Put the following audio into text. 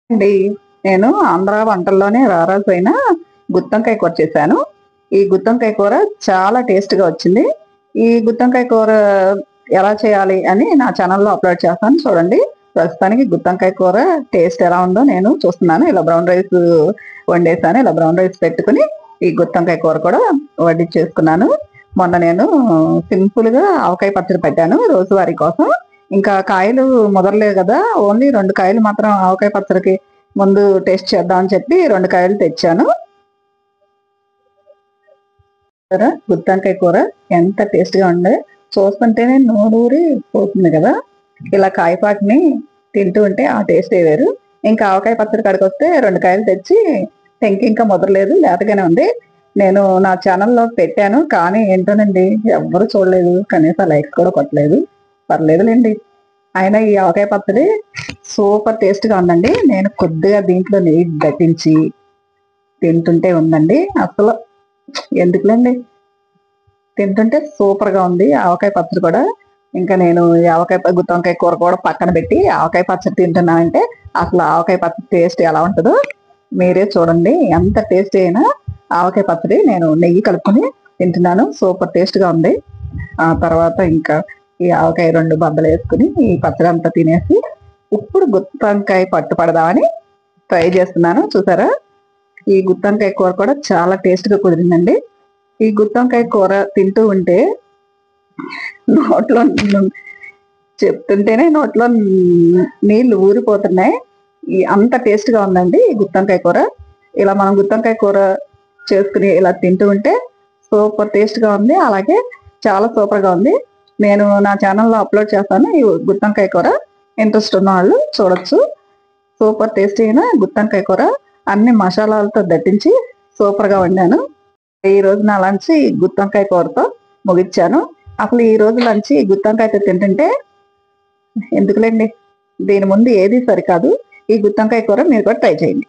అండి. నేను ఆంధ్ర వంటల్లోనే రారాజైన గుత్తొంకాయ కూర చేశాను. ఈ గుత్తొంకాయ కూర చాలా టేస్ట్‌గా వచ్చింది. ఈ గుత్తొంకాయ కూర ఎలా చేయాలి అని నా ఛానెల్‌లో అప్‌లోడ్ చేస్తాను చూడండి. ప్రస్తుతానికి గుత్తొంకాయ కూర టేస్ట్ ఎలా ఉందో నేను చూస్తున్నాను. ఇలా బ్రౌన్ రైస్ వండేసాను. ఇలా బ్రౌన్ రైస్ పెట్టుకొని ఈ గుత్తొంకాయ కూర కూడా వడ్డించేసుకున్నాను. మొన్న నేను సింపుల్‌గా ఆవకాయ పచ్చడి పెట్టాను రోజువారీ కోసం. ఇంకా కాయలు ముదరలేదు గదా! ఓన్లీ 2 కాయలు మాత్రం ఆవకాయ పచ్చడికి ముందు టేస్ట్ చేద్దాం అని చెప్పి 2 కాయలు తెచ్చాను. గుత్తొంకాయ కూర ఎంత టేస్ట్‌గా ఉందో చూస్తుంటేనే నోరూరి పోతుంది గదా! ఇలా కాయపాటిని తింటూ ఉంటే ఆ టేస్టే వేరు. ఇంకా ఆవకాయ పచ్చడి కాడికొస్తే 2 కాయలు తెచ్చి ఇంకా ముదరలేదు లేతగానే ఉంది. నేను నా ఛానెల్‌లో పెట్టాను. కానీ ఏంటోనండి ఎవ్వరు చూడలేదు. కనీసం లైక్స్ కూడా కొట్టలేదు. పర్లేదులెండి. అయినా ఈ ఆవకాయ పచ్చడి సూపర్ టేస్ట్‌గా ఉందండి. నేను కొద్దిగా దీంట్లో నెయ్యి దట్టించి తింటుంటే ఉందండి. అసలు ఎందుకులెండి. తింటుంటే సూపర్‌గా ఉంది ఆవకాయ పచ్చడి కూడా. ఇంకా నేను ఈ గుత్తొంకాయ కూర కూడా పక్కన పెట్టి ఆవకాయ పచ్చడి తింటున్నానంటే అసలు ఆవకాయ పచ్చడి టేస్ట్ ఎలా ఉంటదో మీరే చూడండి. ఎంత టేస్టీ అయినా ఆవకాయ పచ్చడి నేను నెయ్యి కలుపుకొని తింటున్నాను. సూపర్ టేస్ట్‌గా ఉంది. ఆ తర్వాత ఇంకా ఈ ఆవకాయ 2 బద్దలేసుకొని ఈ పచ్చడంతా తినేసి ఇప్పుడు గుత్తొంకాయ పట్టు పడదామని ట్రై చేస్తున్నాను. చూసారా? ఈ గుత్తొంకాయ కూర కూడా చాలా టేస్ట్‌గా కుదిరిందండి. ఈ గుత్తొంకాయ కూర తింటూ ఉంటే నోట్లో చెప్తుంటేనే నోట్లో నీళ్లు ఊరిపోతున్నాయి. అంత టేస్ట్‌గా ఉందండి ఈ గుత్తొంకాయ కూర. ఇలా మనం గుత్తొంకాయ కూర చేసుకొని ఇలా తింటూ ఉంటే సూపర్ టేస్ట్‌గా ఉంది. అలాగే చాలా సూపర్‌గా ఉంది. నేను నా ఛానెల్‌లో అప్‌లోడ్ చేస్తాను. ఈ గుత్తొంకాయ కూర ఇంట్రెస్ట్ ఉన్నవాళ్ళు చూడొచ్చు. సూపర్ టేస్టీ అయిన గుత్తొంకాయ కూర అన్ని మసాలాలతో దట్టించి సూపర్‌గా వండాను. ఈ రోజు నా లంచ్ ఈ గుత్తొంకాయ కూరతో ముగిచ్చాను. అసలు ఈ రోజు లంచ్ ఈ గుత్తొంకాయతో తింటుంటే ఎందుకులెండి. దీని ముందు ఏది సరికాదు. ఈ గుత్తొంకాయ కూర మీరు కూడా ట్రై చేయండి.